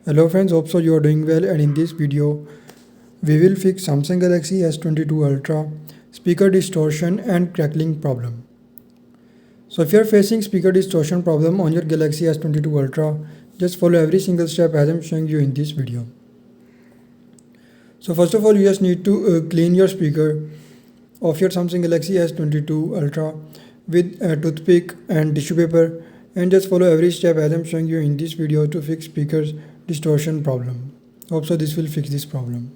Hello friends, hope so you are doing well, and in this video we will fix Samsung Galaxy S22 Ultra speaker distortion and crackling problem. So if you are facing speaker distortion problem on your Galaxy S22 Ultra, just follow every single step as I am showing you in this video. So first of all, you just need to clean your speaker of your Samsung Galaxy S22 Ultra with a toothpick and tissue paper, and just follow every step as I am showing you in this video to fix speakers distortion problem. Hope so this will fix this problem.